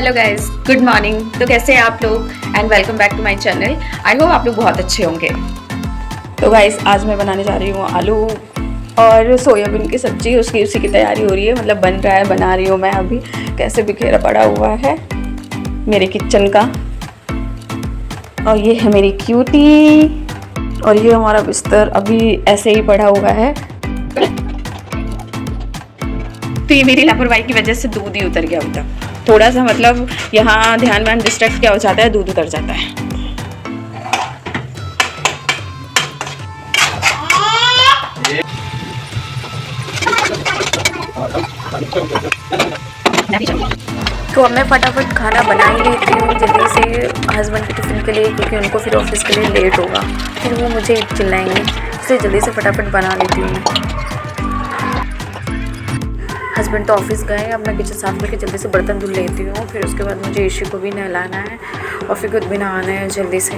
Hello guys, good morning. तो कैसे हैं आप लोग and welcome back to my channel. I hope आप लोग बहुत अच्छे होंगे। तो गाइस आज मैं बनाने जा रही हूँ आलू और सोयाबीन की सब्ज़ी। उसी की तैयारी हो रही है, मतलब बन रहा है, बना रही हूँ मैं अभी। कैसे बिखेरा पड़ा हुआ है मेरे किचन का। और ये है मेरी क्यूटी और ये हमारा बिस्तर अभी ऐसे ही पड़ा हुआ है। तो ये मेरी लापरवाही की वजह से दूध ही उतर गया होता। थोड़ा सा मतलब यहाँ ध्यान व्यान डिस्ट्रैक्ट क्या हो जाता है, दूध उतर जाता है। तो अब मैं फटाफट खाना बना ही लेती हूँ जल्दी से हस्बैंड के टिफ़िन के लिए, क्योंकि उनको फिर ऑफिस के लिए लेट होगा, फिर वो मुझे चिल्लाएंगे, इसलिए जल्दी से फटाफट बना लेती हूँ। हस्बैंड तो ऑफिस गए, अब मैं किचन साफ करके जल्दी से बर्तन धुल लेती हूँ। फिर उसके बाद मुझे ईशी को भी नहलाना है और फिर खुद भी नहाना है जल्दी से।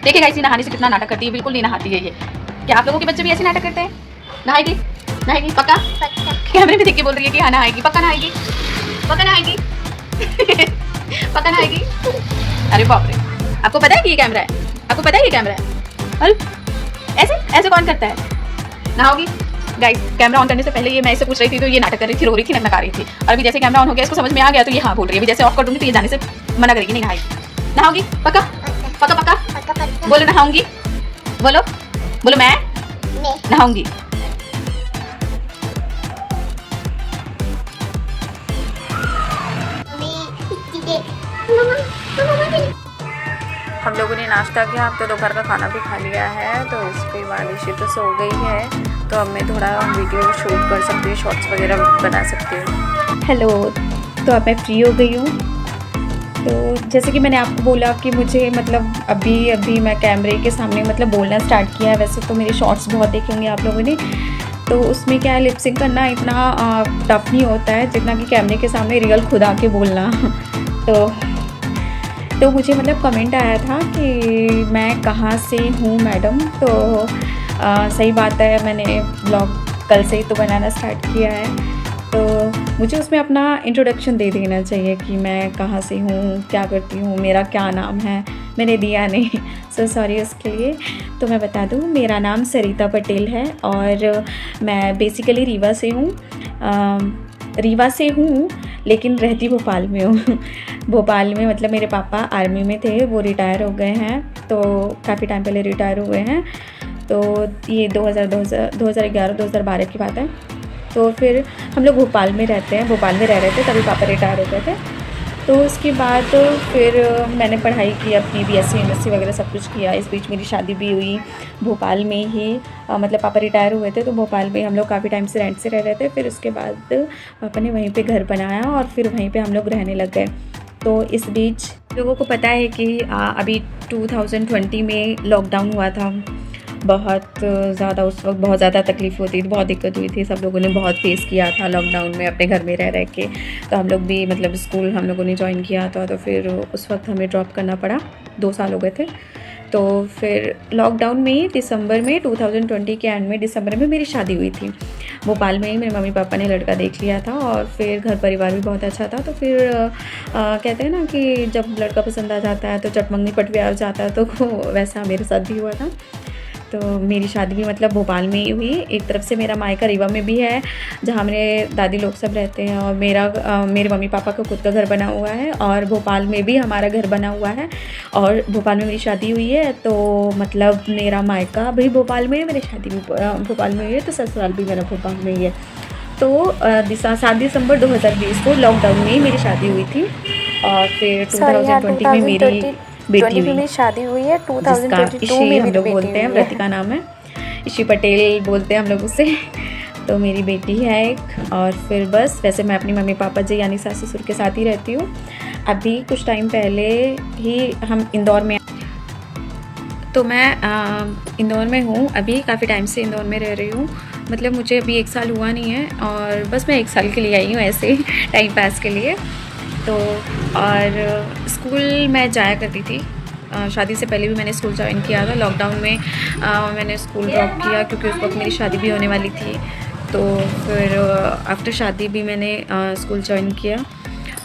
देखिए गाइस, नहाने से कितना नाटक करती है, बिल्कुल नहीं नहाती है ये। क्या आप लोगों के बच्चे भी ऐसे नाटक करते हैं? नहाएगी नहाएगी पक्का? कैमरे में देख के बोल रही है कि हाँ नहाएगी, पक्का नहाएगी, पक्का नहाएगी पक्का नहाएगी। अरे बाप रे, आपको पता है कि ये कैमरा है? आपको पता है ये कैमरा है? अरे ऐसे ऐसे कौन करता है? नहाओगी? गाइस कैमरा ऑन करने से पहले ये मैं इससे पूछ रही थी तो ये नाटक कर रही थी, रो रही थी, नका रही थी। और अभी जैसे कैमरा ऑन हो गया, इसको समझ में आ गया तो ये हाँ बोल रही है। अभी जैसे ऑफ कर दूंगी तो ये जाने से मना करेगी, नहीं नहाएगी। नहाओगी पक्का? पक्का पक्का बोलो नहाऊंगी, बोलो बोलो मैं नहाऊंगी। हम लोगों ने नाश्ता किया, अब तो दोपहर का खाना भी खा लिया है। तो इसके बाद ईशी तो सो गई है, तो अब मैं थोड़ा वीडियो शूट कर सकती हूँ, शॉर्ट्स वगैरह बना सकती हूँ। हेलो, तो अब मैं फ्री हो गई हूँ। तो जैसे कि मैंने आपको बोला कि मुझे मतलब अभी मैं कैमरे के सामने मतलब बोलना स्टार्ट किया है। वैसे तो मेरे शॉर्ट्स बहुत देखे होंगे आप लोगों ने, तो उसमें क्या है, लिपसिंग करना इतना टफ नहीं होता है जितना कि कैमरे के सामने रियल खुद आके बोलना। तो मुझे मतलब कमेंट आया था कि मैं कहाँ से हूँ मैडम। तो सही बात है, मैंने ब्लॉग कल से ही तो बनाना स्टार्ट किया है, तो मुझे उसमें अपना इंट्रोडक्शन दे देना चाहिए कि मैं कहाँ से हूँ, क्या करती हूँ, मेरा क्या नाम है। मैंने दिया नहीं, सो सॉरी उसके लिए। तो मैं बता दूँ, मेरा नाम सरिता पटेल है और मैं बेसिकली रीवा से हूँ लेकिन रहती भोपाल में हूँ। भोपाल में मतलब मेरे पापा आर्मी में थे, वो रिटायर हो गए हैं, तो काफ़ी टाइम पहले रिटायर हुए हैं। तो ये 2011-2012 की बात है। तो फिर हम लोग भोपाल में रहते हैं, भोपाल में रह रहे थे, तभी पापा रिटायर हो गए थे। तो उसके बाद फिर मैंने पढ़ाई की, अपनी BSc एमएससी वगैरह सब कुछ किया। इस बीच मेरी शादी भी हुई भोपाल में ही। मतलब पापा रिटायर हुए थे तो भोपाल में हम लोग काफ़ी टाइम से रेंट से रह रहे थे। फिर उसके बाद पापा ने वहीं पे घर बनाया और फिर वहीं पे हम लोग रहने लग गए। तो इस बीच लोगों को पता है कि अभी 2020 में लॉकडाउन हुआ था। बहुत ज़्यादा उस वक्त बहुत ज़्यादा तकलीफ़ होती थी, बहुत दिक्कत हुई थी, सब लोगों ने बहुत फेस किया था लॉकडाउन में अपने घर में रह के। तो हम लोग भी मतलब स्कूल हम लोगों ने ज्वाइन किया था, तो फिर उस वक्त हमें ड्रॉप करना पड़ा, 2 साल हो गए थे। तो फिर लॉकडाउन में दिसंबर में 2020 के एंड में दिसंबर में मेरी शादी हुई थी भोपाल में ही। मेरे मम्मी पापा ने लड़का देख लिया था और फिर घर परिवार भी बहुत अच्छा था। तो फिर कहते हैं ना कि जब लड़का पसंद आ जाता है तो चटमंगनी पटव्या हो जाता है, तो वैसा मेरे साथ भी हुआ था। तो मेरी शादी भी मतलब भोपाल में ही हुई। एक तरफ से मेरा मायका रीवा में भी है, जहाँ मेरे दादी लोग सब रहते हैं, और मेरे मम्मी पापा का खुद का घर बना हुआ है, और भोपाल में भी हमारा घर बना हुआ है, और भोपाल में मेरी शादी हुई है। तो मतलब मेरा मायका भी भोपाल में है, मेरी शादी भी भोपाल में हुई है, तो ससुराल भी मेरा भोपाल में ही है। तो 7 दिसंबर 2020 को लॉकडाउन में ही मेरी शादी हुई थी, और फिर 2020 में मेरी बेटी हुई, शादी हुई है। 2022 में हम लोग बोलते हैं, व्रतिका नाम है, ईशी पटेल बोलते हैं हम लोग उसे। तो मेरी बेटी है एक। और फिर बस वैसे मैं अपनी मम्मी पापा जी यानी सास ससुर के साथ ही रहती हूँ। अभी कुछ टाइम पहले ही हम इंदौर में, तो मैं इंदौर में हूँ, अभी काफ़ी टाइम से इंदौर में रह रही हूँ। मतलब मुझे अभी 1 साल हुआ नहीं है, और बस मैं 1 साल के लिए आई हूँ ऐसे टाइम पास के लिए। तो और स्कूल मैं जाया करती थी, शादी से पहले भी मैंने स्कूल ज्वाइन किया था। लॉकडाउन में मैंने स्कूल ड्रॉप किया क्योंकि उस वक्त मेरी शादी भी होने वाली थी। तो फिर आफ्टर शादी भी मैंने स्कूल ज्वाइन किया।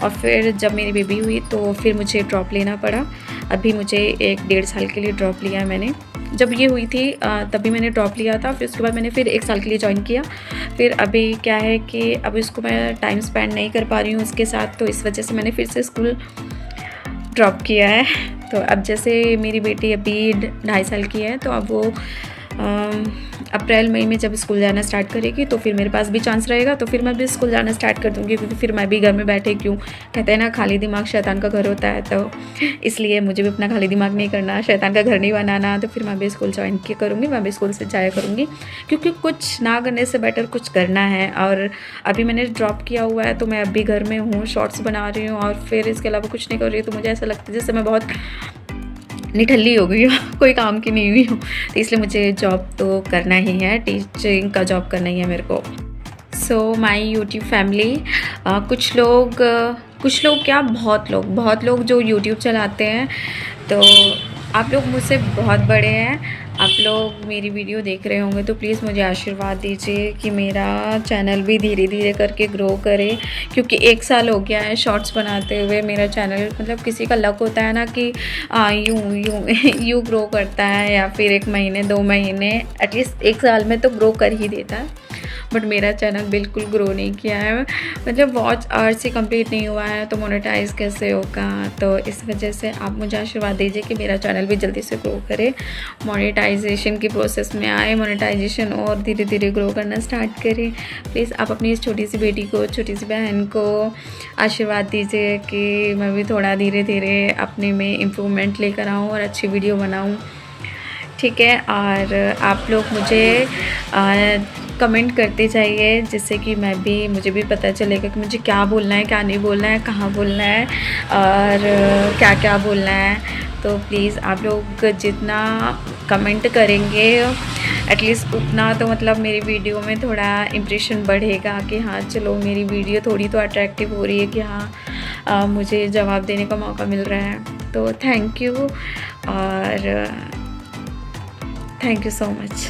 और फिर जब मेरी बेबी हुई तो फिर मुझे ड्रॉप लेना पड़ा। अभी मुझे 1-1.5 साल के लिए ड्रॉप लिया है मैंने। जब ये हुई थी तभी मैंने ड्रॉप लिया था, फिर उसके बाद मैंने फिर 1 साल के लिए जॉइन किया। फिर अभी क्या है कि अब इसको मैं टाइम स्पेंड नहीं कर पा रही हूँ उसके साथ, तो इस वजह से मैंने फिर से स्कूल ड्रॉप किया है। तो अब जैसे मेरी बेटी अभी 2.5 साल की है, तो अब वो अप्रैल मई में जब स्कूल जाना स्टार्ट करेगी तो फिर मेरे पास भी चांस रहेगा, तो फिर मैं भी स्कूल जाना स्टार्ट कर दूँगी, क्योंकि फिर मैं भी घर में बैठे क्यों, कहते हैं ना खाली दिमाग शैतान का घर होता है, तो इसलिए मुझे भी अपना खाली दिमाग नहीं करना, शैतान का घर नहीं बनाना। तो फिर मैं भी स्कूल ज्वाइन किया करूँगी, मैं भी स्कूल से जाया करूँगी, क्योंकि कुछ ना करने से बेटर कुछ करना है। और अभी मैंने ड्रॉप किया हुआ है तो मैं अभी घर में हूँ, शॉर्ट्स बना रही हूँ और फिर इसके अलावा कुछ नहीं कर रही हूँ। तो मुझे ऐसा लगता है जैसे मैं बहुत निठल्ली हो गई हूँ, कोई काम की नहीं हुई हूँ। तो इसलिए मुझे जॉब तो करना ही है, टीचिंग का जॉब करना ही है मेरे को। सो माई यूट्यूब फैमिली, कुछ लोग क्या, बहुत लोग जो यूट्यूब चलाते हैं, तो आप लोग मुझसे बहुत बड़े हैं, आप लोग मेरी वीडियो देख रहे होंगे, तो प्लीज़ मुझे आशीर्वाद दीजिए कि मेरा चैनल भी धीरे धीरे करके ग्रो करे, क्योंकि 1 साल हो गया है शॉर्ट्स बनाते हुए मेरा चैनल। मतलब किसी का लक होता है ना कि यूँ ग्रो करता है, या फिर 1 महीने 2 महीने, एटलीस्ट 1 साल में तो ग्रो कर ही देता है। बट मेरा चैनल बिल्कुल ग्रो नहीं किया है, मतलब वॉच आवर्स ही कंप्लीट नहीं हुआ है, तो मोनेटाइज़ कैसे होगा। तो इस वजह से आप मुझे आशीर्वाद दीजिए कि मेरा चैनल भी जल्दी से ग्रो करे, मोनेटाइजेशन की प्रोसेस में आए, मोनेटाइजेशन और धीरे धीरे ग्रो करना स्टार्ट करें। प्लीज़ आप अपनी इस छोटी सी बेटी को, छोटी सी बहन को आशीर्वाद दीजिए कि मैं भी थोड़ा धीरे धीरे अपने में इम्प्रूवमेंट लेकर आऊँ और अच्छी वीडियो बनाऊँ, ठीक है। और आप लोग मुझे कमेंट करते जाइए, जिससे कि मुझे भी पता चलेगा कि मुझे क्या बोलना है, क्या नहीं बोलना है, कहाँ बोलना है और क्या क्या बोलना है। तो प्लीज़ आप लोग जितना कमेंट करेंगे एटलीस्ट उतना तो मतलब मेरी वीडियो में थोड़ा इम्प्रेशन बढ़ेगा कि हाँ चलो मेरी वीडियो थोड़ी तो अट्रैक्टिव हो रही है, कि हाँ मुझे जवाब देने का मौका मिल रहा है। तो थैंक यू, और थैंक यू सो मच।